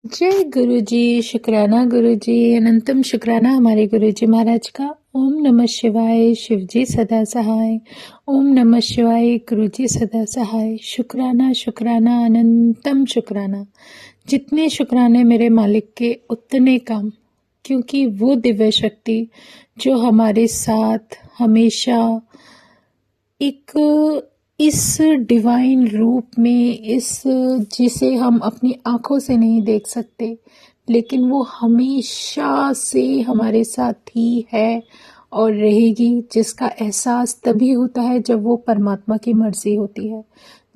जय गुरु जी, शुक्राना गुरु जी, अनंतम शुक्राना हमारे गुरु जी महाराज का। ओम नमः शिवाय, शिव जी सदा सहाय। ओम नमः शिवाय, गुरु जी सदा सहाय। शुक्राना शुक्राना अनंतम शुक्राना। जितने शुक्राने मेरे मालिक के उतने कम, क्योंकि वो दिव्य शक्ति जो हमारे साथ हमेशा एक इस डिवाइन रूप में, इस जिसे हम अपनी आंखों से नहीं देख सकते, लेकिन वो हमेशा से हमारे साथ ही है और रहेगी, जिसका एहसास तभी होता है जब वो परमात्मा की मर्जी होती है,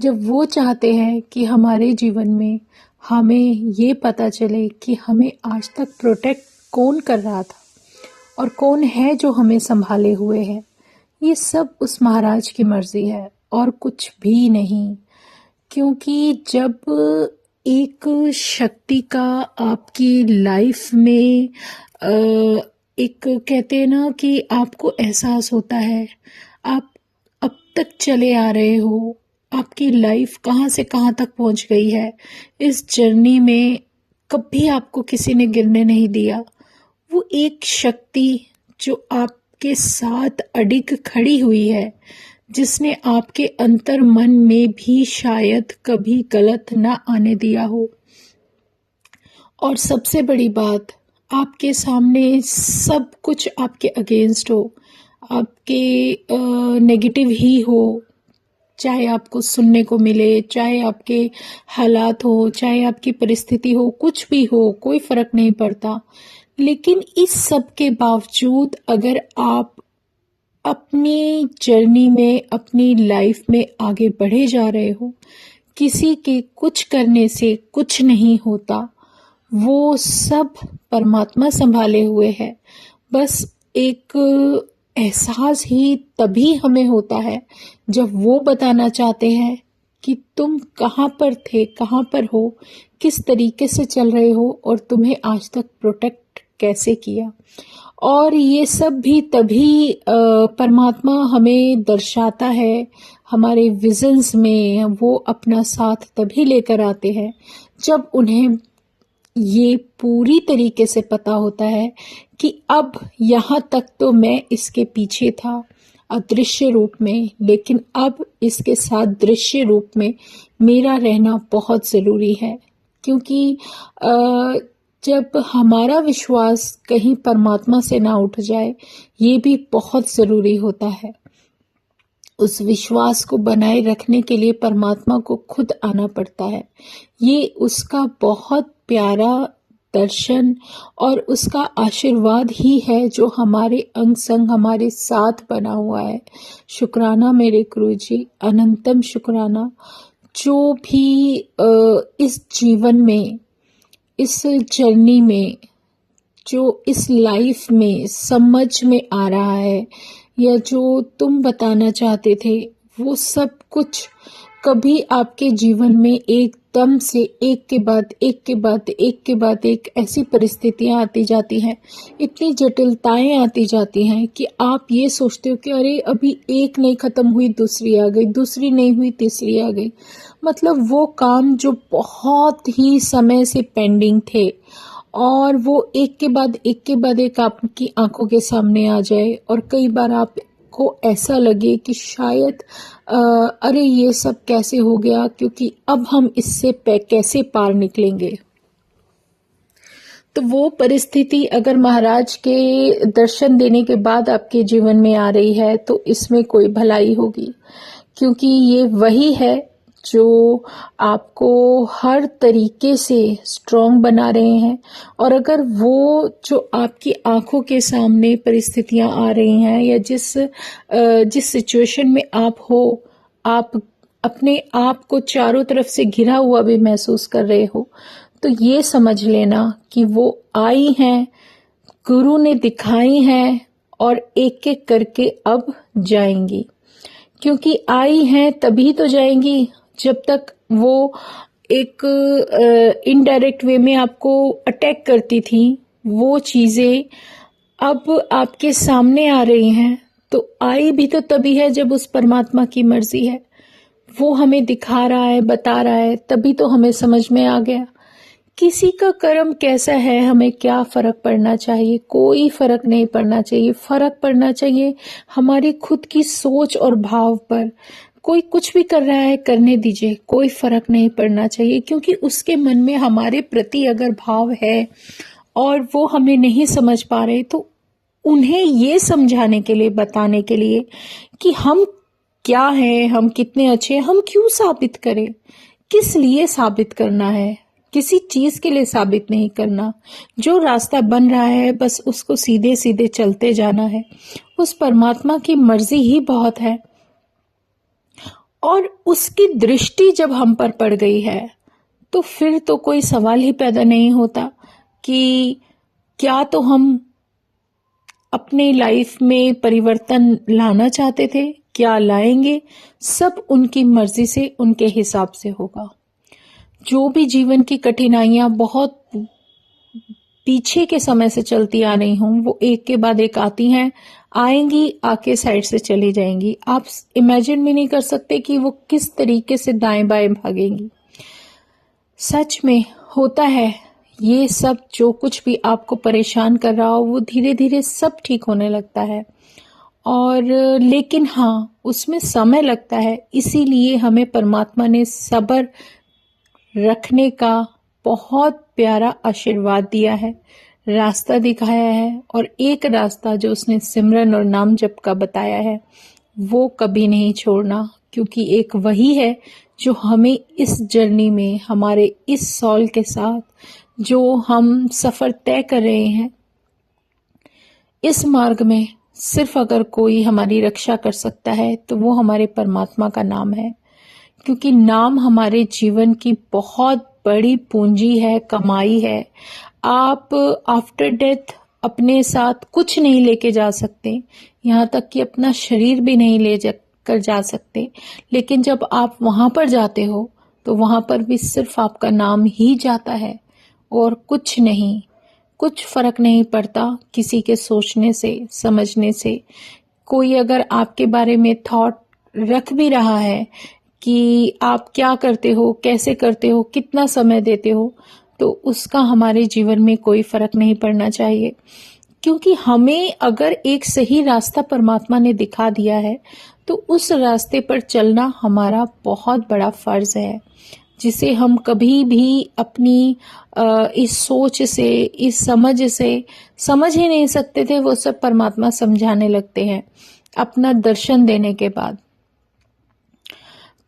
जब वो चाहते हैं कि हमारे जीवन में हमें ये पता चले कि हमें आज तक प्रोटेक्ट कौन कर रहा था और कौन है जो हमें संभाले हुए है। ये सब उस महाराज की मर्जी है और कुछ भी नहीं। क्योंकि जब एक शक्ति का आपकी लाइफ में एक कहते हैं ना कि आपको एहसास होता है, आप अब तक चले आ रहे हो, आपकी लाइफ कहाँ से कहाँ तक पहुंच गई है, इस जर्नी में कभी आपको किसी ने गिरने नहीं दिया। वो एक शक्ति जो आपके साथ अडिग खड़ी हुई है, जिसने आपके अंतर मन में भी शायद कभी गलत ना आने दिया हो। और सबसे बड़ी बात, आपके सामने सब कुछ आपके अगेंस्ट हो, आपके नेगेटिव ही हो, चाहे आपको सुनने को मिले, चाहे आपके हालात हो, चाहे आपकी परिस्थिति हो, कुछ भी हो, कोई फर्क नहीं पड़ता। लेकिन इस सब के बावजूद अगर आप अपनी जर्नी में, अपनी लाइफ में आगे बढ़े जा रहे हो, किसी के कुछ करने से कुछ नहीं होता, वो सब परमात्मा संभाले हुए है। बस एक एहसास ही तभी हमें होता है जब वो बताना चाहते हैं कि तुम कहाँ पर थे, कहाँ पर हो, किस तरीके से चल रहे हो और तुम्हें आज तक प्रोटेक्ट कैसे किया। और ये सब भी तभी परमात्मा हमें दर्शाता है, हमारे विजन्स में वो अपना साथ तभी लेकर आते हैं जब उन्हें ये पूरी तरीके से पता होता है कि अब यहाँ तक तो मैं इसके पीछे था अदृश्य रूप में, लेकिन अब इसके साथ दृश्य रूप में मेरा रहना बहुत ज़रूरी है। क्योंकि जब हमारा विश्वास कहीं परमात्मा से ना उठ जाए, ये भी बहुत ज़रूरी होता है। उस विश्वास को बनाए रखने के लिए परमात्मा को खुद आना पड़ता है। ये उसका बहुत प्यारा दर्शन और उसका आशीर्वाद ही है जो हमारे अंग संग हमारे साथ बना हुआ है। शुक्राना मेरे गुरु जी, अनंतम शुक्राना। जो भी इस जीवन में, इस जर्नी में, जो इस लाइफ में समझ में आ रहा है या जो तुम बताना चाहते थे, वो सब कुछ कभी आपके जीवन में एकदम से एक के बाद एक के बाद एक के बाद एक ऐसी परिस्थितियां आती जाती हैं, इतनी जटिलताएं आती जाती हैं कि आप ये सोचते हो कि अरे अभी एक नहीं खत्म हुई दूसरी आ गई, दूसरी नहीं हुई तीसरी आ गई। मतलब वो काम जो बहुत ही समय से पेंडिंग थे और वो एक के बाद एक के बाद एक आपकी आंखों के सामने आ जाए और कई बार आपको ऐसा लगे कि शायद अरे ये सब कैसे हो गया, क्योंकि अब हम इससे कैसे पार निकलेंगे। तो वो परिस्थिति अगर महाराज के दर्शन देने के बाद आपके जीवन में आ रही है तो इसमें कोई भलाई होगी, क्योंकि ये वही है जो आपको हर तरीके से स्ट्रॉन्ग बना रहे हैं। और अगर वो जो आपकी आंखों के सामने परिस्थितियां आ रही हैं या जिस सिचुएशन में आप हो, आप अपने आप को चारों तरफ से घिरा हुआ भी महसूस कर रहे हो, तो ये समझ लेना कि वो आई हैं, गुरु ने दिखाई हैं और एक एक करके अब जाएंगी। क्योंकि आई हैं तभी तो जाएंगी जब तक वो एक इनडायरेक्ट वे में आपको अटैक करती थी, वो चीजें अब आपके सामने आ रही हैं। तो आई भी तो तभी है जब उस परमात्मा की मर्जी है, वो हमें दिखा रहा है, बता रहा है, तभी तो हमें समझ में आ गया किसी का कर्म कैसा है, हमें क्या फर्क पड़ना चाहिए? कोई फर्क नहीं पड़ना चाहिए। फर्क पड़ना चाहिए हमारी खुद की सोच और भाव पर। कोई कुछ भी कर रहा है, करने दीजिए, कोई फर्क नहीं पड़ना चाहिए, क्योंकि उसके मन में हमारे प्रति अगर भाव है और वो हमें नहीं समझ पा रहे, तो उन्हें ये समझाने के लिए, बताने के लिए कि हम क्या हैं, हम कितने अच्छे हैं, हम क्यों साबित करें, किस लिए साबित करना है, किसी चीज के लिए साबित नहीं करना। जो रास्ता बन रहा है बस उसको सीधे सीधे चलते जाना है। उस परमात्मा की मर्जी ही बहुत है, और उसकी दृष्टि जब हम पर पड़ गई है तो फिर तो कोई सवाल ही पैदा नहीं होता कि क्या तो हम अपने लाइफ में परिवर्तन लाना चाहते थे, क्या लाएंगे। सब उनकी मर्जी से, उनके हिसाब से होगा। जो भी जीवन की कठिनाइयां बहुत पीछे के समय से चलती आ रही हूं, वो एक के बाद एक आती हैं, आएंगी, आके साइड से चली जाएंगी। आप इमेजिन भी नहीं कर सकते कि वो किस तरीके से दाएं बाएं भागेंगी। सच में होता है ये सब। जो कुछ भी आपको परेशान कर रहा हो वो धीरे धीरे सब ठीक होने लगता है। और लेकिन हाँ, उसमें समय लगता है। इसीलिए हमें परमात्मा ने सब्र रखने का बहुत प्यारा आशीर्वाद दिया है, रास्ता दिखाया है। और एक रास्ता जो उसने सिमरन और नाम जप का बताया है, वो कभी नहीं छोड़ना, क्योंकि एक वही है जो हमें इस जर्नी में, हमारे इस सॉल के साथ जो हम सफर तय कर रहे हैं, इस मार्ग में सिर्फ अगर कोई हमारी रक्षा कर सकता है तो वो हमारे परमात्मा का नाम है। क्योंकि नाम हमारे जीवन की बहुत बड़ी पूंजी है, कमाई है। आप आफ्टर डेथ अपने साथ कुछ नहीं लेके जा सकते, यहाँ तक कि अपना शरीर भी नहीं ले कर जा सकते। लेकिन जब आप वहां पर जाते हो तो वहां पर भी सिर्फ आपका नाम ही जाता है और कुछ नहीं। कुछ फर्क नहीं पड़ता किसी के सोचने से, समझने से। कोई अगर आपके बारे में थॉट रख भी रहा है कि आप क्या करते हो, कैसे करते हो, कितना समय देते हो, तो उसका हमारे जीवन में कोई फर्क नहीं पड़ना चाहिए। क्योंकि हमें अगर एक सही रास्ता परमात्मा ने दिखा दिया है तो उस रास्ते पर चलना हमारा बहुत बड़ा फर्ज है, जिसे हम कभी भी अपनी इस सोच से, इस समझ से समझ ही नहीं सकते थे। वो सब परमात्मा समझाने लगते हैं अपना दर्शन देने के बाद।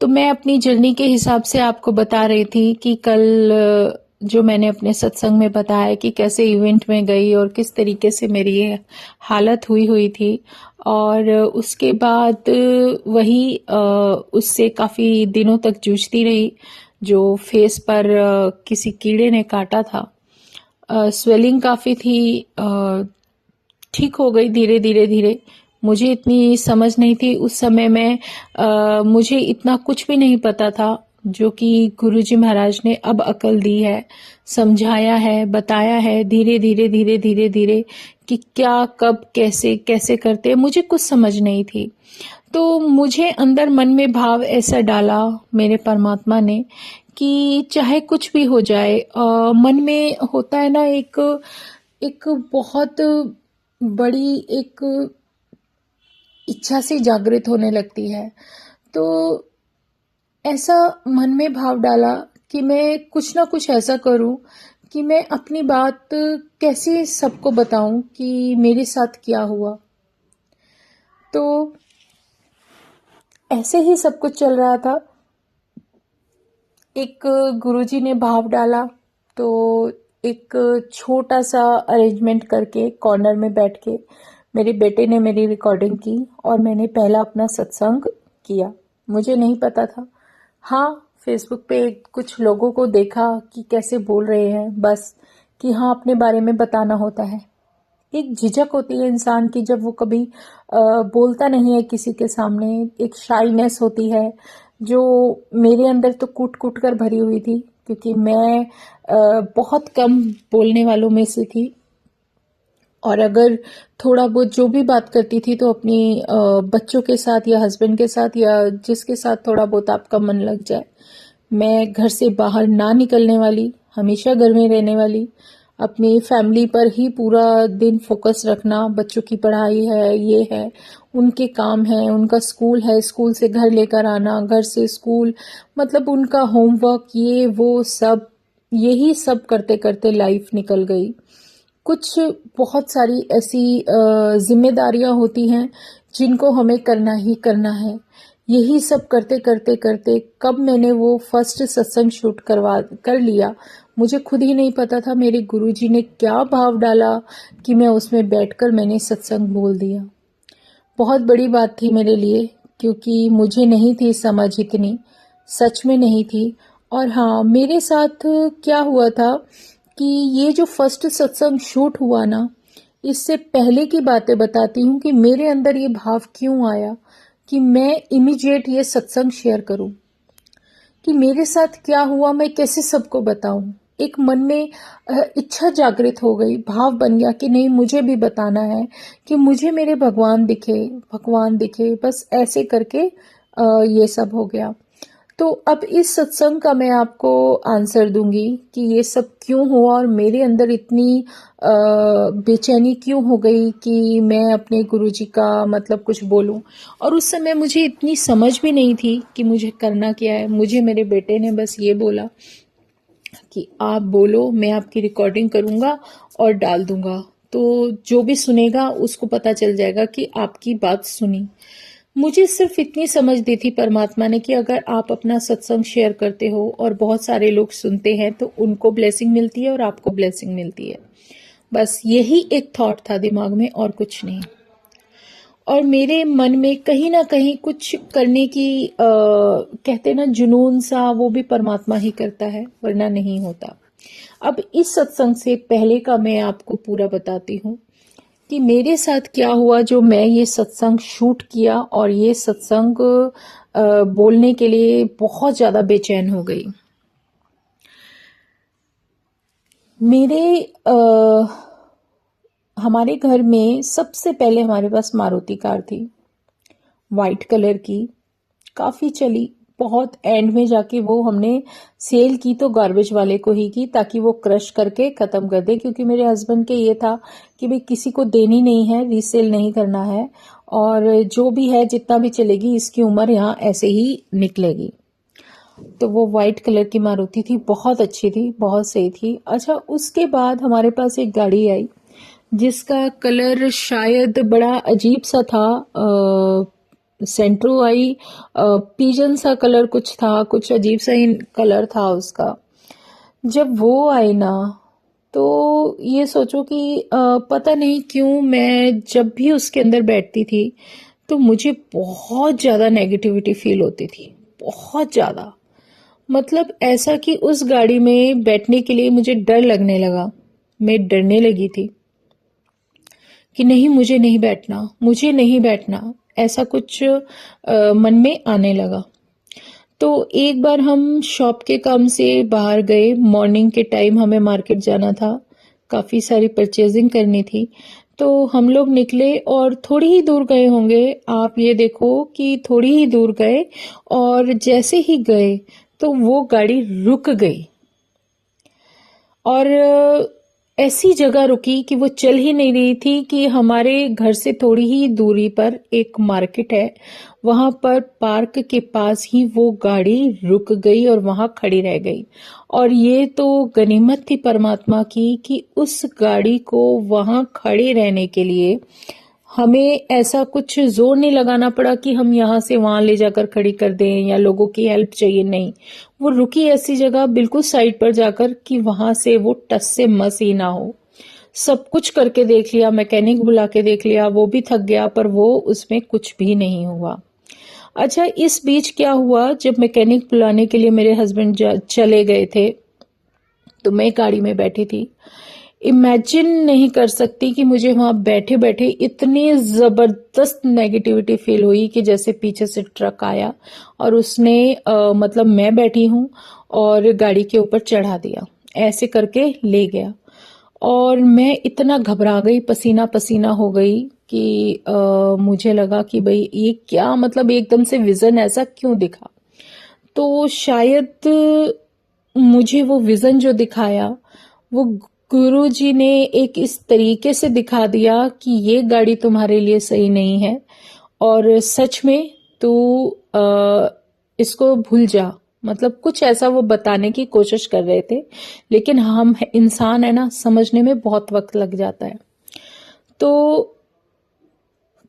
तो मैं अपनी जर्नी के हिसाब से आपको बता रही थी कि कल जो मैंने अपने सत्संग में बताया कि कैसे इवेंट में गई और किस तरीके से मेरी ये हालत हुई थी। और उसके बाद वही उससे काफ़ी दिनों तक जूझती रही, जो फेस पर किसी कीड़े ने काटा था। स्वेलिंग काफ़ी थी, ठीक हो गई धीरे धीरे धीरे। मुझे इतनी समझ नहीं थी उस समय में, मुझे इतना कुछ भी नहीं पता था, जो कि गुरुजी महाराज ने अब अकल दी है, समझाया है, बताया है धीरे धीरे धीरे धीरे धीरे कि क्या, कब, कैसे कैसे करते हैं। मुझे कुछ समझ नहीं थी। तो मुझे अंदर मन में भाव ऐसा डाला मेरे परमात्मा ने कि चाहे कुछ भी हो जाए, मन में होता है ना एक एक बहुत बड़ी एक इच्छा सी जागृत होने लगती है। तो ऐसा मन में भाव डाला कि मैं कुछ ना कुछ ऐसा करूं कि मैं अपनी बात कैसे सबको बताऊं कि मेरे साथ क्या हुआ। तो ऐसे ही सब कुछ चल रहा था। एक गुरुजी ने भाव डाला, तो एक छोटा सा अरेंजमेंट करके कॉर्नर में बैठ के मेरे बेटे ने मेरी रिकॉर्डिंग की और मैंने पहला अपना सत्संग किया। मुझे नहीं पता था। हाँ, फेसबुक पे कुछ लोगों को देखा कि कैसे बोल रहे हैं, बस कि हाँ अपने बारे में बताना होता है। एक झिझक होती है इंसान की जब वो कभी बोलता नहीं है किसी के सामने। एक शाइनेस होती है जो मेरे अंदर तो कूट कूट कर भरी हुई थी, क्योंकि मैं बहुत कम बोलने वालों में से थी। और अगर थोड़ा बहुत जो भी बात करती थी तो अपनी बच्चों के साथ या हस्बैंड के साथ या जिसके साथ थोड़ा बहुत आपका मन लग जाए। मैं घर से बाहर ना निकलने वाली, हमेशा घर में रहने वाली, अपनी फैमिली पर ही पूरा दिन फोकस रखना, बच्चों की पढ़ाई है, ये है, उनके काम है, उनका स्कूल है, स्कूल से घर लेकर आना, घर से स्कूल, मतलब उनका होमवर्क, ये वो सब, यही सब करते करते लाइफ निकल गई। कुछ बहुत सारी ऐसी जिम्मेदारियां होती हैं जिनको हमें करना ही करना है। यही सब करते करते करते कब मैंने वो फर्स्ट सत्संग शूट करवा कर लिया, मुझे खुद ही नहीं पता था मेरे गुरुजी ने क्या भाव डाला कि मैं उसमें बैठकर मैंने सत्संग बोल दिया। बहुत बड़ी बात थी मेरे लिए, क्योंकि मुझे नहीं थी समझ इतनी, सच में नहीं थी। और हाँ, मेरे साथ क्या हुआ था कि ये जो फर्स्ट सत्संग शूट हुआ ना, इससे पहले की बातें बताती हूँ कि मेरे अंदर ये भाव क्यों आया कि मैं इमीडिएट ये सत्संग शेयर करूं। कि मेरे साथ क्या हुआ, मैं कैसे सबको बताऊं। एक मन में इच्छा जागृत हो गई, भाव बन गया कि नहीं, मुझे भी बताना है, कि मुझे मेरे भगवान दिखे, भगवान दिखे, बस ऐसे करके ये सब हो गया। तो अब इस सत्संग का मैं आपको आंसर दूंगी कि ये सब क्यों हुआ और मेरे अंदर इतनी बेचैनी क्यों हो गई कि मैं अपने गुरुजी का मतलब कुछ बोलूं। और उस समय मुझे इतनी समझ भी नहीं थी कि मुझे करना क्या है। मुझे मेरे बेटे ने बस ये बोला कि आप बोलो, मैं आपकी रिकॉर्डिंग करूंगा और डाल दूंगा, तो जो भी सुनेगा उसको पता चल जाएगा कि आपकी बात सुनी। मुझे सिर्फ इतनी समझ दी थी परमात्मा ने कि अगर आप अपना सत्संग शेयर करते हो और बहुत सारे लोग सुनते हैं तो उनको ब्लेसिंग मिलती है और आपको ब्लेसिंग मिलती है। बस यही एक थॉट था दिमाग में और कुछ नहीं। और मेरे मन में कहीं ना कहीं कुछ करने की कहते ना जुनून सा, वो भी परमात्मा ही करता है, वरना नहीं होता। अब इस सत्संग से पहले का मैं आपको पूरा बताती हूँ कि मेरे साथ क्या हुआ जो मैं ये सत्संग शूट किया और ये सत्संग बोलने के लिए बहुत ज्यादा बेचैन हो गई। मेरे हमारे घर में सबसे पहले हमारे पास मारुति कार थी, वाइट कलर की, काफी चली। बहुत एंड में जाके वो हमने सेल की तो गार्बेज वाले को ही की, ताकि वो क्रश करके खत्म कर दे, क्योंकि मेरे हस्बैंड के ये था कि भाई किसी को देनी नहीं है, रीसेल नहीं करना है, और जो भी है जितना भी चलेगी इसकी उम्र यहाँ ऐसे ही निकलेगी। तो वो वाइट कलर की मारुति थी, बहुत अच्छी थी, बहुत सही थी। अच्छा, उसके बाद हमारे पास एक गाड़ी आई जिसका कलर शायद बड़ा अजीब सा था, सेंट्रो आई, पीजन सा कलर कुछ था, कुछ अजीब सा ही कलर था उसका। जब वो आई ना, तो ये सोचो कि पता नहीं क्यों मैं जब भी उसके अंदर बैठती थी तो मुझे बहुत ज्यादा नेगेटिविटी फील होती थी, बहुत ज्यादा। मतलब ऐसा कि उस गाड़ी में बैठने के लिए मुझे डर लगने लगा, मैं डरने लगी थी कि नहीं, मुझे नहीं बैठना, मुझे नहीं बैठना, ऐसा कुछ मन में आने लगा। तो एक बार हम शॉप के काम से बाहर गए, मॉर्निंग के टाइम हमें मार्केट जाना था, काफी सारी परचेजिंग करनी थी। तो हम लोग निकले और थोड़ी ही दूर गए होंगे, आप ये देखो कि थोड़ी ही दूर गए, और जैसे ही गए तो वो गाड़ी रुक गई, और ऐसी जगह रुकी कि वो चल ही नहीं रही थी। कि हमारे घर से थोड़ी ही दूरी पर एक मार्केट है, वहां पर पार्क के पास ही वो गाड़ी रुक गई और वहां खड़ी रह गई। और ये तो गनीमत थी परमात्मा की कि उस गाड़ी को वहां खड़े रहने के लिए हमें ऐसा कुछ जोर नहीं लगाना पड़ा कि हम यहाँ से वहां ले जाकर खड़ी कर दें या लोगों की हेल्प चाहिए, नहीं। वो रुकी ऐसी जगह बिल्कुल साइड पर जाकर कि वहां से वो टस से मस ही ना हो। सब कुछ करके देख लिया, मैकेनिक बुला के देख लिया, वो भी थक गया, पर वो उसमें कुछ भी नहीं हुआ। अच्छा, इस बीच क्या हुआ, जब मैकेनिक बुलाने के लिए मेरे हस्बैंड चले गए थे तो मैं गाड़ी में बैठी थी। इमेजिन नहीं कर सकती कि मुझे वहां बैठे बैठे इतनी जबरदस्त नेगेटिविटी फील हुई कि जैसे पीछे से ट्रक आया और उसने मतलब मैं बैठी हूं और गाड़ी के ऊपर चढ़ा दिया, ऐसे करके ले गया। और मैं इतना घबरा गई, पसीना पसीना हो गई कि मुझे लगा कि भाई ये क्या, मतलब एकदम से विजन ऐसा क्यों दिखा। तो शायद मुझे वो विजन जो दिखाया, वो गुरु जी ने एक इस तरीके से दिखा दिया कि ये गाड़ी तुम्हारे लिए सही नहीं है, और सच में तू इसको भूल जा। मतलब कुछ ऐसा वो बताने की कोशिश कर रहे थे, लेकिन हम इंसान है ना, समझने में बहुत वक्त लग जाता है। तो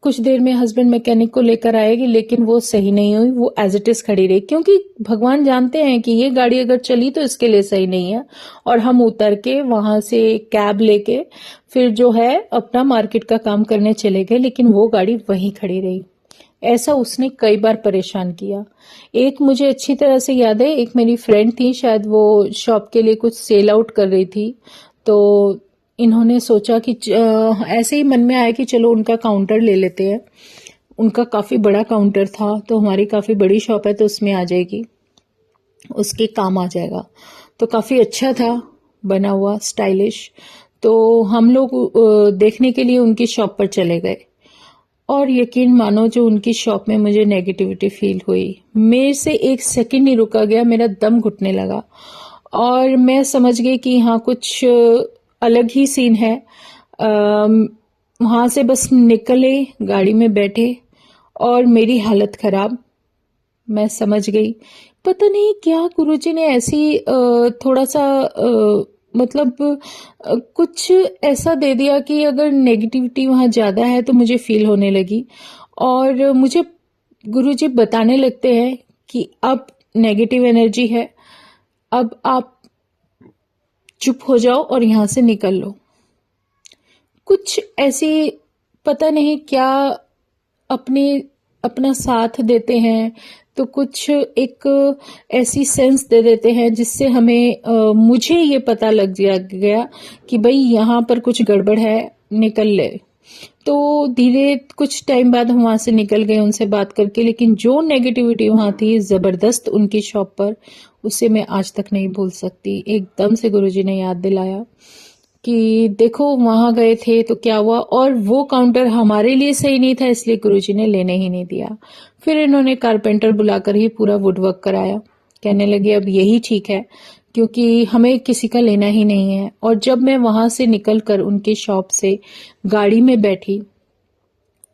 कुछ देर में हस्बैंड मैकेनिक को लेकर आएगी, लेकिन वो सही नहीं हुई, वो एज इट इज खड़ी रही, क्योंकि भगवान जानते हैं कि ये गाड़ी अगर चली तो इसके लिए सही नहीं है। और हम उतर के वहां से कैब लेके फिर जो है अपना मार्केट का काम करने चले गए, लेकिन वो गाड़ी वहीं खड़ी रही। ऐसा उसने कई बार परेशान किया। एक मुझे अच्छी तरह से याद है, एक मेरी फ्रेंड थी, शायद वो शॉप के लिए कुछ सेल आउट कर रही थी, तो इन्होंने सोचा कि ऐसे ही मन में आया कि चलो उनका काउंटर ले लेते हैं। उनका काफी बड़ा काउंटर था, तो हमारी काफी बड़ी शॉप है तो उसमें आ जाएगी, उसके काम आ जाएगा। तो काफी अच्छा था, बना हुआ स्टाइलिश। तो हम लोग देखने के लिए उनकी शॉप पर चले गए, और यकीन मानो जो उनकी शॉप में मुझे नेगेटिविटी फील हुई, मेरे से एक सेकंड नहीं रुका गया, मेरा दम घुटने लगा। और मैं समझ गई कि यहाँ कुछ अलग ही सीन है। वहां से बस निकले, गाड़ी में बैठे, और मेरी हालत खराब। मैं समझ गई, पता नहीं क्या गुरुजी ने ऐसी थोड़ा सा मतलब कुछ ऐसा दे दिया कि अगर नेगेटिविटी वहां ज्यादा है तो मुझे फील होने लगी, और मुझे गुरुजी बताने लगते हैं कि अब नेगेटिव एनर्जी है, अब आप चुप हो जाओ और यहां से निकल लो। कुछ ऐसी पता नहीं क्या अपने अपना साथ देते हैं, तो कुछ एक ऐसी सेंस दे देते हैं जिससे हमें मुझे ये पता लग गया कि भाई यहाँ पर कुछ गड़बड़ है, निकल ले। तो धीरे कुछ टाइम बाद हम वहां से निकल गए उनसे बात करके, लेकिन जो नेगेटिविटी वहां थी जबरदस्त उनकी शॉप पर, उसे मैं आज तक नहीं भूल सकती। एकदम से गुरुजी ने याद दिलाया कि देखो वहां गए थे तो क्या हुआ, और वो काउंटर हमारे लिए सही नहीं था, इसलिए गुरुजी ने लेने ही नहीं दिया। फिर इन्होंने कारपेंटर बुलाकर ही पूरा वुडवर्क कराया। कहने लगे अब यही ठीक है, क्योंकि हमें किसी का लेना ही नहीं है। और जब मैं वहां से निकलकर उनकी शॉप से गाड़ी में बैठी,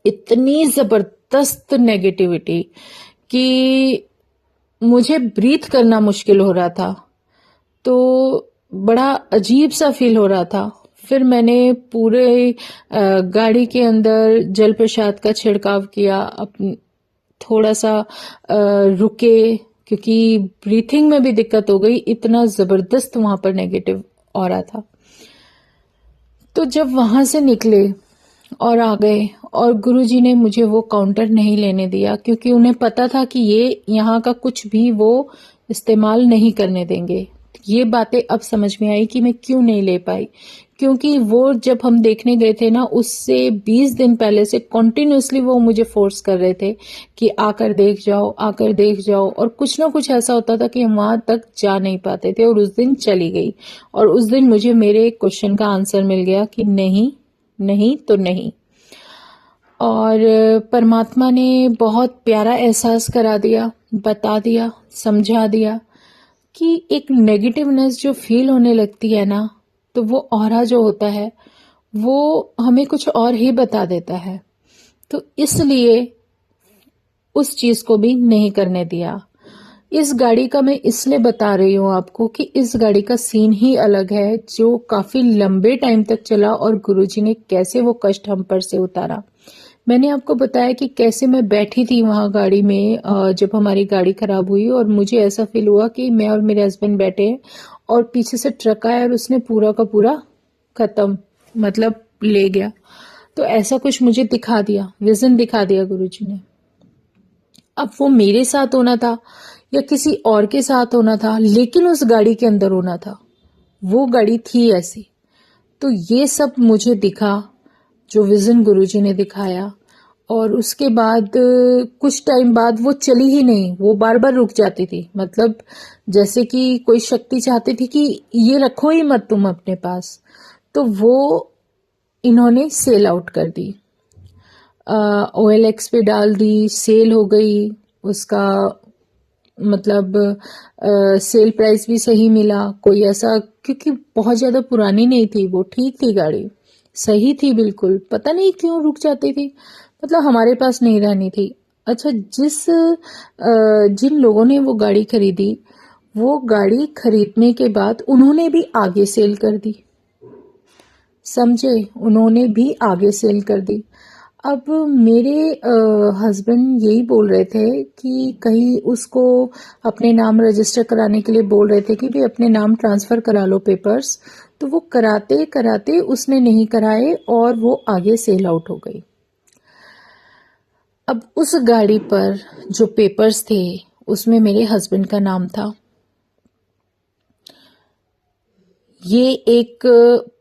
इतनी जबरदस्त नेगेटिविटी कि मुझे ब्रीथ करना मुश्किल हो रहा था। तो बड़ा अजीब सा फील हो रहा था। फिर मैंने पूरे गाड़ी के अंदर जल प्रसाद का छिड़काव किया, थोड़ा सा रुके, क्योंकि ब्रीथिंग में भी दिक्कत हो गई, इतना जबरदस्त वहां पर नेगेटिव ऑरा था। तो जब वहां से निकले और आ गए, और गुरुजी ने मुझे वो काउंटर नहीं लेने दिया, क्योंकि उन्हें पता था कि ये यहाँ का कुछ भी वो इस्तेमाल नहीं करने देंगे। ये बातें अब समझ में आई कि मैं क्यों नहीं ले पाई, क्योंकि वो जब हम देखने गए थे ना, उससे 20 दिन पहले से कॉन्टिन्यूसली वो मुझे फोर्स कर रहे थे कि आकर देख जाओ, आकर देख जाओ, और कुछ ना कुछ ऐसा होता था कि हम वहां तक जा नहीं पाते थे। और उस दिन चली गई, और उस दिन मुझे मेरे क्वेश्चन का आंसर मिल गया कि नहीं, नहीं तो नहीं। और परमात्मा ने बहुत प्यारा एहसास करा दिया, बता दिया, समझा दिया कि एक नेगेटिवनेस जो फील होने लगती है ना, तो वो ऑरा जो होता है वो हमें कुछ और ही बता देता है। तो इसलिए उस चीज को भी नहीं करने दिया। इस गाड़ी का मैं इसलिए बता रही हूँ आपको कि इस गाड़ी का सीन ही अलग है, जो काफी लंबे टाइम तक चला, और गुरुजी ने कैसे वो कष्ट हम पर से उतारा। मैंने आपको बताया कि कैसे मैं बैठी थी वहां गाड़ी में, जब हमारी गाड़ी खराब हुई, और मुझे ऐसा फील हुआ कि मैं और मेरे हस्बैंड बैठे हैं, और पीछे से ट्रक आया और उसने पूरा का पूरा खत्म, मतलब ले गया। तो ऐसा कुछ मुझे दिखा दिया, विजन दिखा दिया गुरुजी ने। अब वो मेरे साथ होना था या किसी और के साथ होना था, लेकिन उस गाड़ी के अंदर होना था। वो गाड़ी थी ऐसी। तो ये सब मुझे दिखा, जो विजन गुरुजी ने दिखाया। और उसके बाद कुछ टाइम बाद वो चली ही नहीं, वो बार बार रुक जाती थी। मतलब जैसे कि कोई शक्ति चाहती थी कि ये रखो ही मत तुम अपने पास। तो वो इन्होंने सेल आउट कर दी, OLX पे डाल दी, सेल हो गई, उसका मतलब सेल प्राइस भी सही मिला, कोई ऐसा, क्योंकि बहुत ज़्यादा पुरानी नहीं थी वो, ठीक थी गाड़ी, सही थी बिल्कुल, पता नहीं क्यों रुक जाती थी, मतलब हमारे पास नहीं रहनी थी। अच्छा, जिन लोगों ने वो गाड़ी खरीदी, वो गाड़ी खरीदने के बाद उन्होंने भी आगे सेल कर दी, समझे, उन्होंने भी आगे सेल कर दी। अब मेरे हस्बैंड यही बोल रहे थे कि कहीं उसको अपने नाम रजिस्टर कराने के लिए बोल रहे थे कि भाई अपने नाम ट्रांसफ़र करा लो पेपर्स, तो वो कराते कराते उसने नहीं कराए और वो आगे सेल आउट हो गई। अब उस गाड़ी पर जो पेपर्स थे उसमें मेरे हस्बैंड का नाम था। ये एक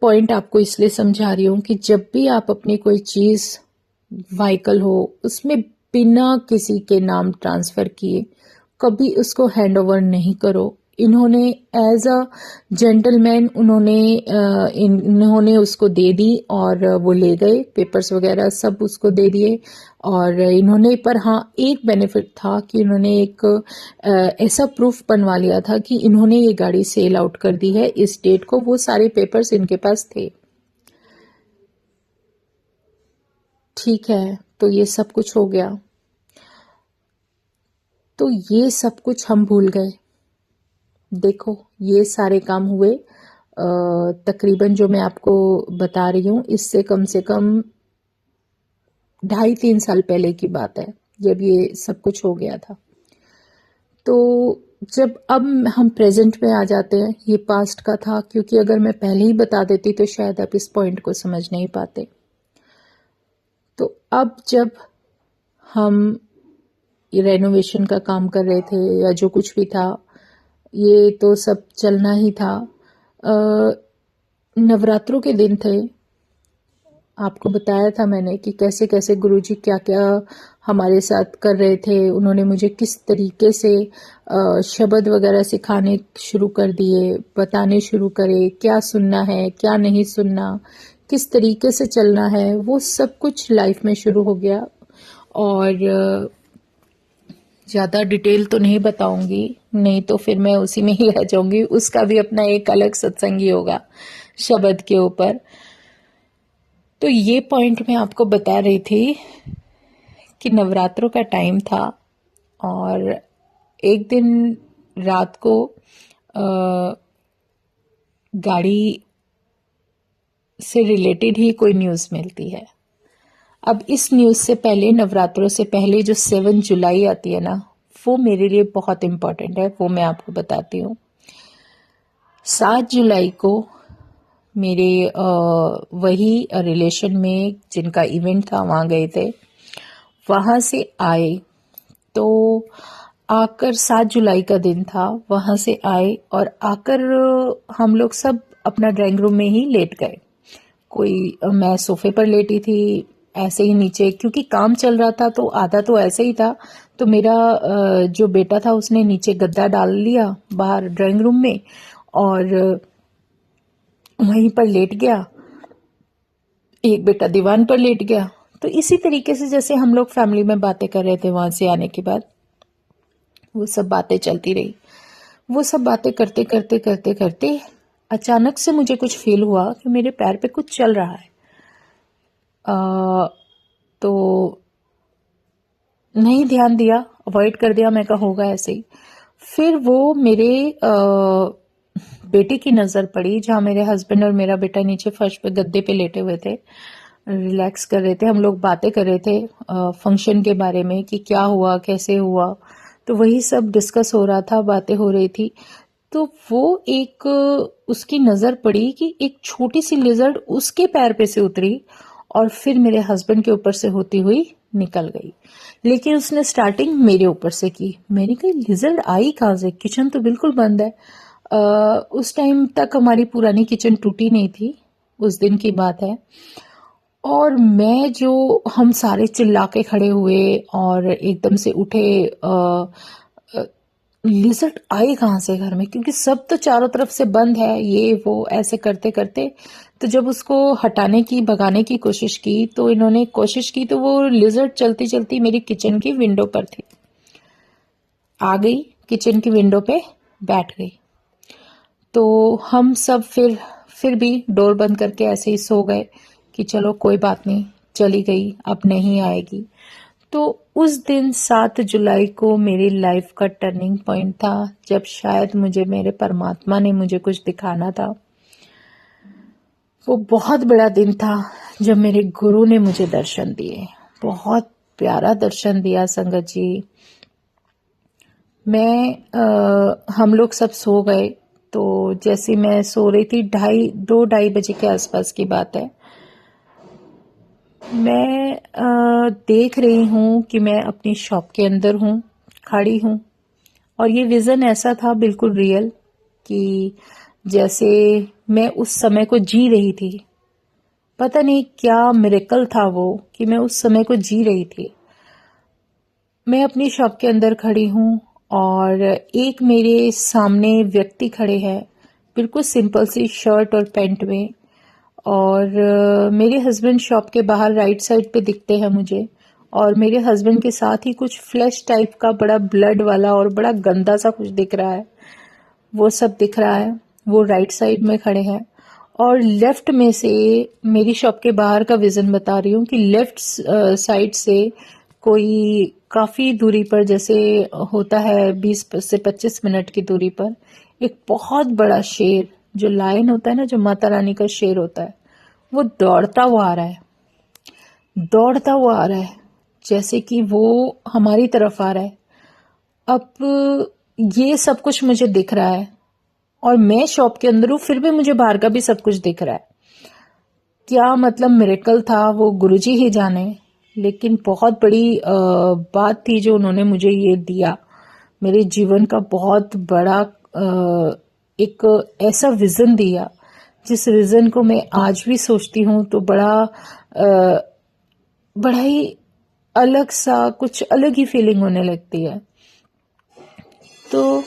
पॉइंट आपको इसलिए समझा रही हूँ कि जब भी आप अपनी कोई चीज़, व्हीकल हो, उसमें बिना किसी के नाम ट्रांसफ़र किए कभी उसको हैंड ओवर नहीं करो। इन्होंने एज अ जेंटलमैन इन्होंने उसको दे दी और वो ले गए, पेपर्स वगैरह सब उसको दे दिए। और इन्होंने, पर हाँ, एक बेनिफिट था कि इन्होंने एक ऐसा प्रूफ बनवा लिया था कि इन्होंने ये गाड़ी सेल आउट कर दी है इस डेट को, वो सारे पेपर्स इनके पास थे। ठीक है, तो ये सब कुछ हो गया, तो ये सब कुछ हम भूल गए। देखो, ये सारे काम हुए तकरीबन, जो मैं आपको बता रही हूँ, इससे कम से कम 2.5-3 साल पहले की बात है, जब ये सब कुछ हो गया था। तो जब अब हम प्रेजेंट में आ जाते हैं, ये पास्ट का था, क्योंकि अगर मैं पहले ही बता देती तो शायद आप इस पॉइंट को समझ नहीं पाते। तो अब जब हम ये रेनोवेशन का काम कर रहे थे या जो कुछ भी था, ये तो सब चलना ही था। नवरात्रों के दिन थे, आपको बताया था मैंने कि कैसे कैसे गुरुजी क्या क्या हमारे साथ कर रहे थे। उन्होंने मुझे किस तरीके से शब्द वगैरह सिखाने शुरू कर दिए, बताने शुरू करे, क्या सुनना है क्या नहीं सुनना, किस तरीके से चलना है, वो सब कुछ लाइफ में शुरू हो गया। और ज़्यादा डिटेल तो नहीं बताऊंगी, नहीं तो फिर मैं उसी में ही रह जाऊंगी, उसका भी अपना एक अलग सत्संग ही होगा शब्द के ऊपर। तो ये पॉइंट मैं आपको बता रही थी कि नवरात्रों का टाइम था और एक दिन रात को गाड़ी से रिलेटेड ही कोई न्यूज़ मिलती है। अब इस न्यूज़ से पहले, नवरात्रों से पहले जो 7 जुलाई आती है ना, वो मेरे लिए बहुत इम्पोर्टेंट है, वो मैं आपको बताती हूँ। 7 जुलाई को मेरे वही रिलेशन में जिनका इवेंट था वहाँ गए थे, वहाँ से आए, तो आकर 7 जुलाई का दिन था, वहाँ से आए और आकर हम लोग सब अपना ड्राइंग रूम में ही लेट गए। मैं सोफे पर लेटी थी ऐसे ही नीचे, क्योंकि काम चल रहा था तो आधा तो ऐसे ही था। तो मेरा जो बेटा था उसने नीचे गद्दा डाल लिया बाहर ड्राइंग रूम में और वहीं पर लेट गया, एक बेटा दीवान पर लेट गया। तो इसी तरीके से जैसे हम लोग फैमिली में बातें कर रहे थे वहां से आने के बाद, वो सब बातें चलती रही। वो सब बातें करते करते करते करते अचानक से मुझे कुछ फील हुआ कि मेरे पैर पे कुछ चल रहा है। तो नहीं ध्यान दिया, अवॉइड कर दिया, मैं कहा होगा ऐसे ही। फिर वो मेरे बेटे की नज़र पड़ी, जहाँ मेरे हस्बैंड और मेरा बेटा नीचे फर्श पे गद्दे पे लेटे हुए थे, रिलैक्स कर रहे थे। हम लोग बातें कर रहे थे फंक्शन के बारे में कि क्या हुआ कैसे हुआ, तो वही सब डिस्कस हो रहा था, बातें हो रही थी। तो वो एक उसकी नज़र पड़ी कि एक छोटी सी लिजर्ड उसके पैर पे से उतरी और फिर मेरे हस्बैंड के ऊपर से होती हुई निकल गई। लेकिन उसने स्टार्टिंग मेरे ऊपर से की। मैंने कहा लिजर्ड आई कहाँ से, किचन तो बिल्कुल बंद है। उस टाइम तक हमारी पुरानी किचन टूटी नहीं थी, उस दिन की बात है। और हम सारे चिल्ला के खड़े हुए और एकदम से उठे, लिजर्ड आई कहाँ से घर में, क्योंकि सब तो चारों तरफ से बंद है, ये वो ऐसे करते करते। तो जब उसको हटाने की, भगाने की कोशिश की, तो इन्होंने कोशिश की तो वो लिजर्ड चलती चलती मेरी किचन की विंडो पर थी, आ गई। किचन की विंडो पे बैठ गई। तो हम सब फिर भी डोर बंद करके ऐसे ही सो गए कि चलो कोई बात नहीं, चली गई, अब नहीं आएगी। तो उस दिन 7 जुलाई को मेरी लाइफ का टर्निंग पॉइंट था, जब शायद मुझे मेरे परमात्मा ने मुझे कुछ दिखाना था। वो बहुत बड़ा दिन था जब मेरे गुरु ने मुझे दर्शन दिए। बहुत प्यारा दर्शन दिया संगत जी। हम लोग सब सो गए। तो जैसे मैं सो रही थी, 2-2:30 बजे के आसपास की बात है, मैं देख रही हूँ कि मैं अपनी शॉप के अंदर हूँ, खड़ी हूँ। और ये विजन ऐसा था बिल्कुल रियल कि जैसे मैं उस समय को जी रही थी। पता नहीं क्या मिरेकल था वो कि मैं उस समय को जी रही थी। मैं अपनी शॉप के अंदर खड़ी हूँ और एक मेरे सामने व्यक्ति खड़े हैं, बिल्कुल सिंपल सी शर्ट और पैंट में। और मेरे हस्बैंड शॉप के बाहर राइट साइड पे दिखते हैं मुझे। और मेरे हस्बैंड के साथ ही कुछ फ्लैश टाइप का बड़ा ब्लड वाला और बड़ा गंदा सा कुछ दिख रहा है, वो सब दिख रहा है। वो राइट साइड में खड़े हैं। और लेफ्ट में से, मेरी शॉप के बाहर का विजन बता रही हूँ कि लेफ्ट साइड से कोई काफी दूरी पर, जैसे होता है 20 से 25 मिनट की दूरी पर, एक बहुत बड़ा शेर, जो लायन होता है ना, जो माता रानी का शेर होता है, वो दौड़ता हुआ आ रहा है। दौड़ता हुआ आ रहा है, जैसे कि वो हमारी तरफ आ रहा है। अब ये सब कुछ मुझे दिख रहा है और मैं शॉप के अंदर हूँ, फिर भी मुझे बाहर का भी सब कुछ दिख रहा है। क्या मतलब मिरेकल था वो गुरुजी ही जाने। लेकिन बहुत बड़ी बात थी जो उन्होंने मुझे ये दिया। मेरे जीवन का बहुत बड़ा एक ऐसा विजन दिया, जिस विजन को मैं आज भी सोचती हूँ तो बड़ा ही अलग सा, कुछ अलग ही फीलिंग होने लगती है। तो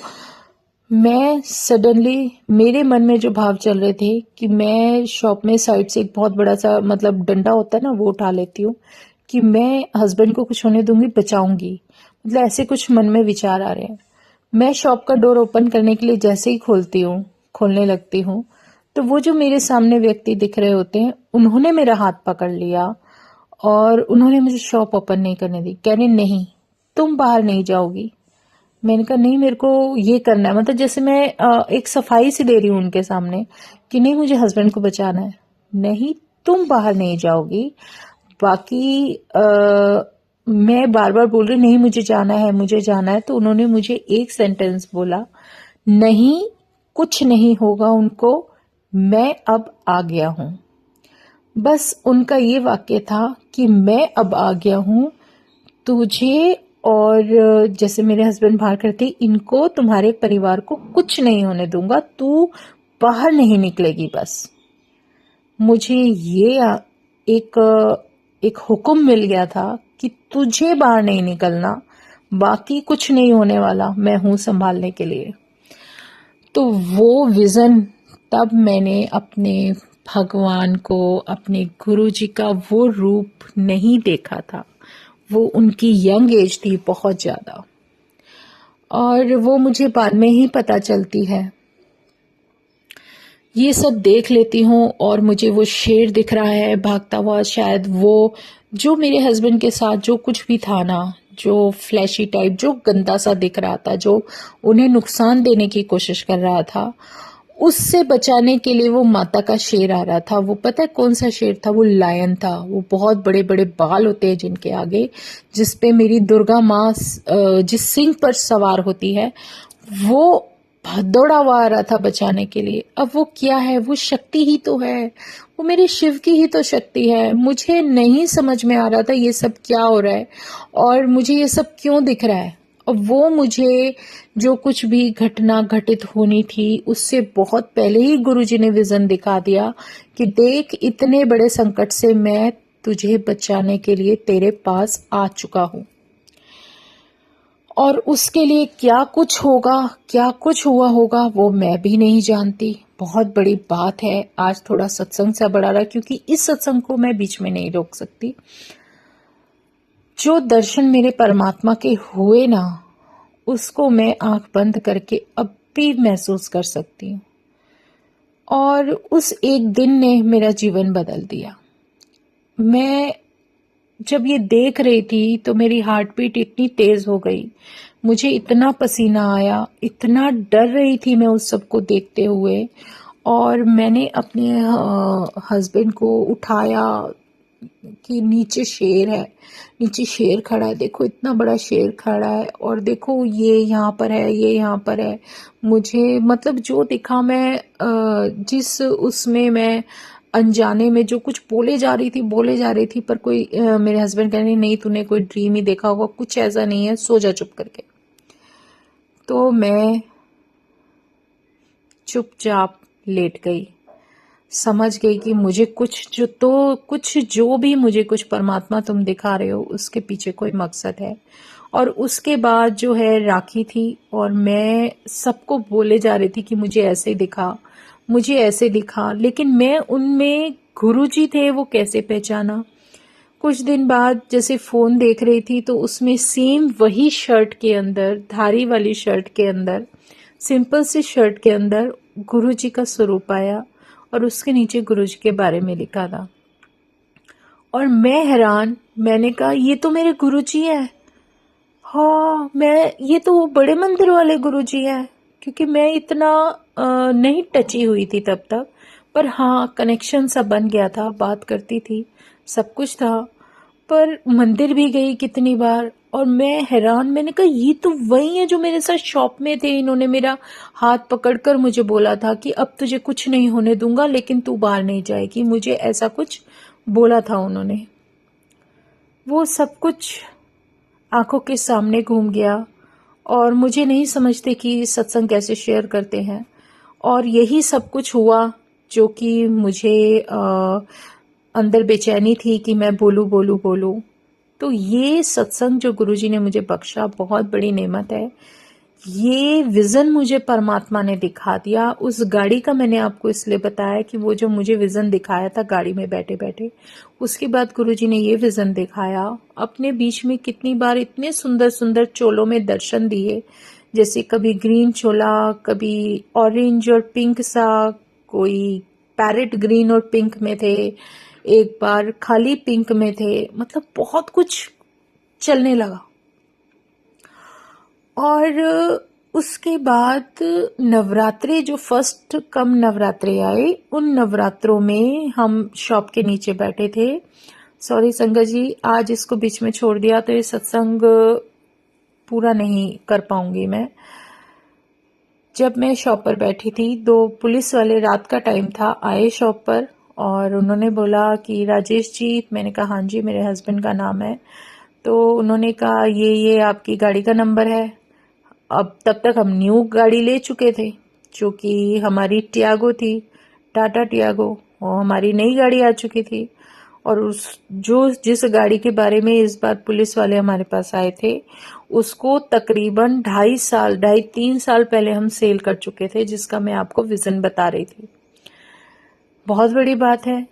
मैं सडनली, मेरे मन में जो भाव चल रहे थे कि मैं शॉप में साइड से एक बहुत बड़ा सा, मतलब डंडा होता है ना, वो उठा लेती हूँ कि मैं हस्बैंड को कुछ होने दूंगी, बचाऊंगी। मतलब ऐसे कुछ मन में विचार आ रहे हैं। मैं शॉप का डोर ओपन करने के लिए जैसे ही खोलने लगती हूँ, तो वो जो मेरे सामने व्यक्ति दिख रहे होते हैं, उन्होंने मेरा हाथ पकड़ लिया और उन्होंने मुझे शॉप ओपन नहीं करने दी। कह रहे नहीं, तुम बाहर नहीं जाओगी। मैंने कहा नहीं, मेरे को ये करना है। मतलब जैसे मैं एक सफाई सी दे रही हूँ उनके सामने कि नहीं, मुझे हस्बैंड को बचाना है। नहीं, तुम बाहर नहीं जाओगी। बाकी मैं बार बार बोल रही नहीं, मुझे जाना है, मुझे जाना है। तो उन्होंने मुझे एक सेंटेंस बोला, नहीं, कुछ नहीं होगा उनको, मैं अब आ गया हूं। बस उनका ये वाक्य था कि मैं अब आ गया हूं, तुझे और जैसे मेरे हस्बैंड बाहर करते, इनको, तुम्हारे परिवार को कुछ नहीं होने दूंगा, तू बाहर नहीं निकलेगी। बस मुझे ये एक एक हुक्म मिल गया था कि तुझे बाहर नहीं निकलना, बाकी कुछ नहीं होने वाला, मैं हूं संभालने के लिए। तो वो विजन, तब मैंने अपने भगवान को, अपने गुरुजी का वो रूप नहीं देखा था। वो उनकी यंग एज थी बहुत ज्यादा, और वो मुझे बाद में ही पता चलती है। ये सब देख लेती हूँ और मुझे वो शेर दिख रहा है भागता हुआ। शायद वो जो मेरे हस्बैंड के साथ जो कुछ भी था ना, जो फ्लैशी टाइप, जो गंदा सा दिख रहा था, जो उन्हें नुकसान देने की कोशिश कर रहा था, उससे बचाने के लिए वो माता का शेर आ रहा था। वो पता है कौन सा शेर था? वो लायन था। वो बहुत बड़े बड़े बाल होते हैं जिनके आगे, जिसपे मेरी दुर्गा माँ जिस सिंह पर सवार होती है, वो दौड़ा हुआ आ रहा था बचाने के लिए। अब वो क्या है? वो शक्ति ही तो है, वो मेरे शिव की ही तो शक्ति है। मुझे नहीं समझ में आ रहा था ये सब क्या हो रहा है और मुझे ये सब क्यों दिख रहा है। अब वो मुझे, जो कुछ भी घटना घटित होनी थी उससे बहुत पहले ही गुरुजी ने विजन दिखा दिया कि देख, इतने बड़े संकट से मैं तुझे बचाने के लिए तेरे पास आ चुका हूं, और उसके लिए क्या कुछ होगा, क्या कुछ हुआ होगा, वो मैं भी नहीं जानती। बहुत बड़ी बात है। आज थोड़ा सत्संग सा बढ़ा रहा, क्योंकि इस सत्संग को मैं बीच में नहीं रोक सकती। जो दर्शन मेरे परमात्मा के हुए ना, उसको मैं आंख बंद करके अब भी महसूस कर सकती हूँ। और उस एक दिन ने मेरा जीवन बदल दिया। मैं जब ये देख रही थी तो मेरी हार्ट बीट इतनी तेज हो गई, मुझे इतना पसीना आया, इतना डर रही थी मैं उस सब को देखते हुए। और मैंने अपने हस्बैंड को उठाया कि नीचे शेर है, नीचे शेर खड़ा है, देखो इतना बड़ा शेर खड़ा है, और देखो ये यहाँ पर है, ये यहाँ पर है। मुझे मतलब जो दिखा, मैं जिस उसमें मैं अनजाने में जो कुछ बोले जा रही थी, पर कोई मेरे हस्बैंड कह रहे नहीं, तूने कोई ड्रीम ही देखा होगा, कुछ ऐसा नहीं है, सो जा चुप करके। तो मैं चुपचाप लेट गई, समझ गई कि मुझे कुछ जो भी मुझे कुछ परमात्मा तुम दिखा रहे हो उसके पीछे कोई मकसद है। और उसके बाद जो है राखी थी, और मैं सबको बोले जा रही थी कि मुझे ऐसे दिखा, मुझे ऐसे दिखा, लेकिन मैं उनमें गुरुजी थे वो कैसे पहचाना। कुछ दिन बाद जैसे फोन देख रही थी तो उसमें सेम वही शर्ट के अंदर, धारी वाली शर्ट के अंदर, सिंपल सी शर्ट के अंदर गुरुजी का स्वरूप आया, और उसके नीचे गुरुजी के बारे में लिखा था। और मैं हैरान, मैंने कहा ये तो मेरे गुरुजी है। हाँ, मैं ये तो वो बड़े मंदिर वाले गुरुजी हैं। क्योंकि मैं इतना नहीं टची हुई थी तब तक, पर हाँ कनेक्शन सा बन गया था, बात करती थी, सब कुछ था। पर मंदिर भी गई कितनी बार, और मैं हैरान, मैंने कहा ये तो वही है जो मेरे साथ शॉप में थे। इन्होंने मेरा हाथ पकड़कर मुझे बोला था कि अब तुझे कुछ नहीं होने दूंगा, लेकिन तू बाहर नहीं जाएगी, मुझे ऐसा कुछ बोला था उन्होंने। वो सब कुछ आंखों के सामने घूम गया, और मुझे नहीं समझते कि सत्संग कैसे शेयर करते हैं। और यही सब कुछ हुआ जो कि मुझे अंदर बेचैनी थी कि मैं बोलूं बोलूं बोलूं। तो ये सत्संग जो गुरुजी ने मुझे बख्शा बहुत बड़ी नेमत है। ये विजन मुझे परमात्मा ने दिखा दिया। उस गाड़ी का मैंने आपको इसलिए बताया कि वो जो मुझे विजन दिखाया था गाड़ी में बैठे बैठे, उसके बाद गुरुजी ने ये विजन दिखाया। अपने बीच में कितनी बार इतने सुंदर सुंदर चोलों में दर्शन दिए, जैसे कभी ग्रीन चोला, कभी ऑरेंज और पिंक सा, कोई पैरेट ग्रीन और पिंक में थे, एक बार खाली पिंक में थे, मतलब बहुत कुछ चलने लगा। और उसके बाद नवरात्रे, जो फर्स्ट कम नवरात्रे आए, उन नवरात्रों में हम शॉप के नीचे बैठे थे। सॉरी संगत जी, आज इसको बीच में छोड़ दिया तो ये सत्संग पूरा नहीं कर पाऊंगी मैं। जब मैं शॉप पर बैठी थी, दो पुलिस वाले, रात का टाइम था, आए शॉप पर, और उन्होंने बोला कि राजेश जी। मैंने कहा हाँ जी, मेरे हस्बैंड का नाम है। तो उन्होंने कहा ये आपकी गाड़ी का नंबर है। अब तब तक हम न्यू गाड़ी ले चुके थे, जो कि हमारी टियागो थी, टाटा टियागो, और हमारी नई गाड़ी आ चुकी थी। और जिस गाड़ी के बारे में इस बार पुलिस वाले हमारे पास आए थे, उसको तकरीबन 2.5 साल 3 साल पहले हम सेल कर चुके थे, जिसका मैं आपको विजन बता रही थी। बहुत बड़ी बात है।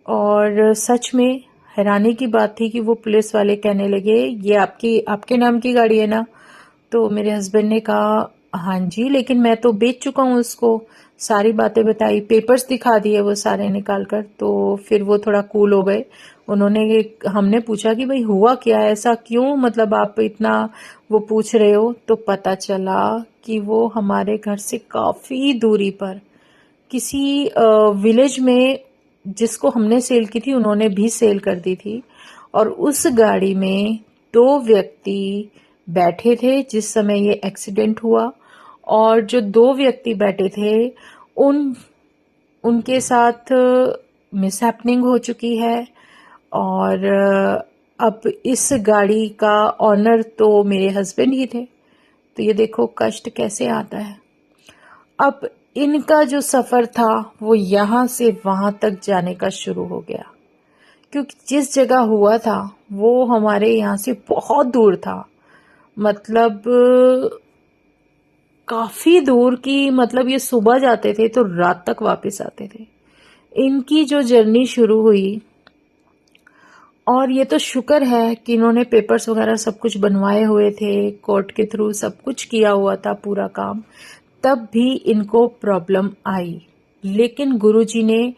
और सच में हैरानी की बात थी कि वो पुलिस वाले कहने लगे ये आपके नाम की गाड़ी है ना। तो मेरे हस्बैंड ने कहा हाँ जी, लेकिन मैं तो बेच चुका हूँ उसको। सारी बातें बताई, पेपर्स दिखा दिए वो सारे निकाल कर। तो फिर वो थोड़ा कूल हो गए। हमने पूछा कि भाई हुआ क्या, ऐसा क्यों, मतलब आप इतना वो पूछ रहे हो। तो पता चला कि वो हमारे घर से काफी दूरी पर किसी विलेज में, जिसको हमने सेल की थी उन्होंने भी सेल कर दी थी। और उस गाड़ी में दो व्यक्ति बैठे थे जिस समय ये एक्सीडेंट हुआ। और जो दो व्यक्ति बैठे थे, उनके साथ मिसहैपनिंग हो चुकी है। और अब इस गाड़ी का ऑनर तो मेरे हस्बैंड ही थे। तो ये देखो कष्ट कैसे आता है। अब इनका जो सफर था वो यहां से वहां तक जाने का शुरू हो गया, क्योंकि जिस जगह हुआ था वो हमारे यहाँ से बहुत दूर था। मतलब काफी दूर की, मतलब ये सुबह जाते थे तो रात तक वापस आते थे। इनकी जो जर्नी शुरू हुई, और ये तो शुक्र है कि इन्होंने पेपर्स वगैरह सब कुछ बनवाए हुए थे, कोर्ट के थ्रू सब कुछ किया हुआ था पूरा काम, तब भी इनको प्रॉब्लम आई। लेकिन गुरुजी ने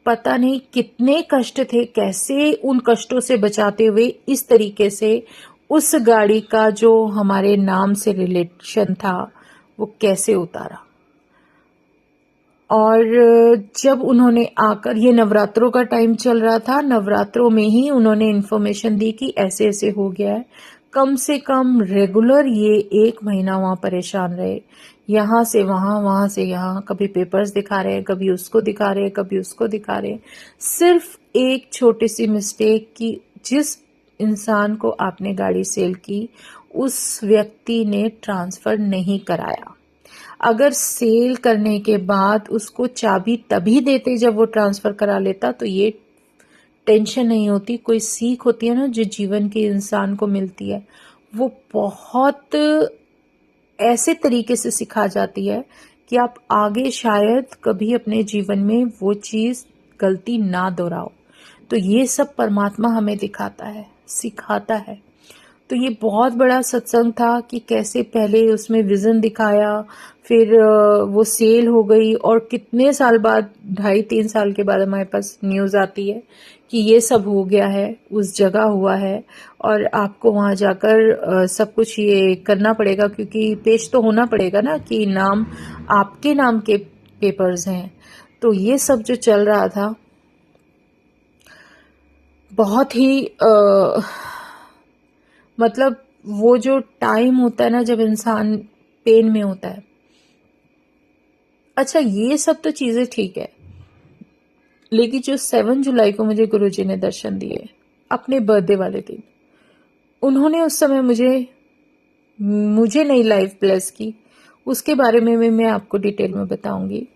पता नहीं कितने कष्ट थे, कैसे उन कष्टों से बचाते हुए इस तरीके से उस गाड़ी का जो हमारे नाम से रिलेशन था वो कैसे उतारा। और जब उन्होंने आकर, ये नवरात्रों का टाइम चल रहा था, नवरात्रों में ही उन्होंने इन्फॉर्मेशन दी कि ऐसे ऐसे हो गया है। कम से कम रेगुलर ये 1 महीना वहां परेशान रहे, यहाँ से वहां, वहां से यहाँ, कभी पेपर्स दिखा रहे हैं, कभी उसको दिखा रहे हैं, कभी उसको दिखा रहे हैं। सिर्फ एक छोटी सी मिस्टेक की, जिस इंसान को आपने गाड़ी सेल की उस व्यक्ति ने ट्रांसफर नहीं कराया। अगर सेल करने के बाद उसको चाबी तभी देते जब वो ट्रांसफर करा लेता तो ये टेंशन नहीं होती। कोई सीख होती है ना जो जीवन के इंसान को मिलती है, वो बहुत ऐसे तरीके से सिखा जाती है कि आप आगे शायद कभी अपने जीवन में वो चीज गलती ना दोहराओ। तो ये सब परमात्मा हमें दिखाता है, सिखाता है। तो ये बहुत बड़ा सत्संग था कि कैसे पहले उसमें विजन दिखाया, फिर वो सेल हो गई, और कितने साल बाद, 2.5-3 साल के बाद हमारे पास न्यूज़ आती है कि ये सब हो गया है, उस जगह हुआ है, और आपको वहाँ जाकर सब कुछ ये करना पड़ेगा, क्योंकि पेश तो होना पड़ेगा ना कि नाम, आपके नाम के पेपर्स हैं। तो ये सब जो चल रहा था बहुत ही मतलब वो जो टाइम होता है ना जब इंसान पेन में होता है। अच्छा, ये सब तो चीजें ठीक है, लेकिन जो 7 जुलाई को मुझे गुरुजी ने दर्शन दिए अपने बर्थडे वाले दिन, उन्होंने उस समय मुझे नई लाइफ ब्लेस की, उसके बारे में मैं आपको डिटेल में बताऊंगी।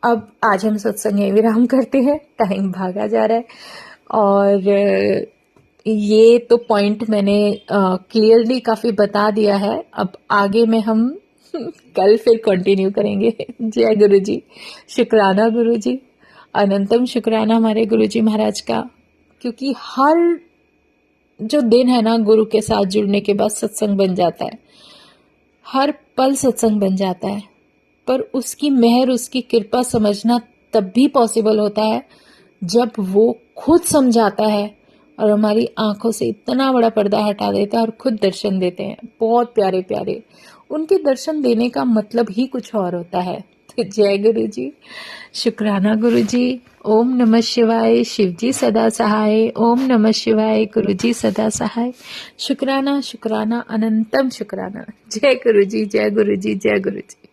अब आज हम सत्संग यहीं विराम करते हैं, टाइम भागा जा रहा है। और ये तो पॉइंट मैंने क्लियरली काफी बता दिया है। अब आगे में हम कल फिर कंटिन्यू करेंगे। जय गुरु जी, शुक्राना गुरु जी, अनंतम शुक्राना हमारे गुरु जी महाराज का, क्योंकि हर जो दिन है ना गुरु के साथ जुड़ने के बाद सत्संग बन जाता है, हर पल सत्संग बन जाता है। पर उसकी मेहर, उसकी कृपा समझना तब भी पॉसिबल होता है जब वो खुद समझाता है और हमारी आंखों से इतना बड़ा पर्दा हटा देता है और खुद दर्शन देते हैं, बहुत प्यारे प्यारे। उनके दर्शन देने का मतलब ही कुछ और होता है। तो जय गुरु जी, शुक्राना गुरु जी। ओम नमः शिवाय, शिव जी सदा सहाय। ओम नमः शिवाय, गुरु जी सदा सहाय। शुक्राना शुक्राना अनंतम शुक्राना। जय गुरु जी, जय गुरु जी, जय गुरु जी।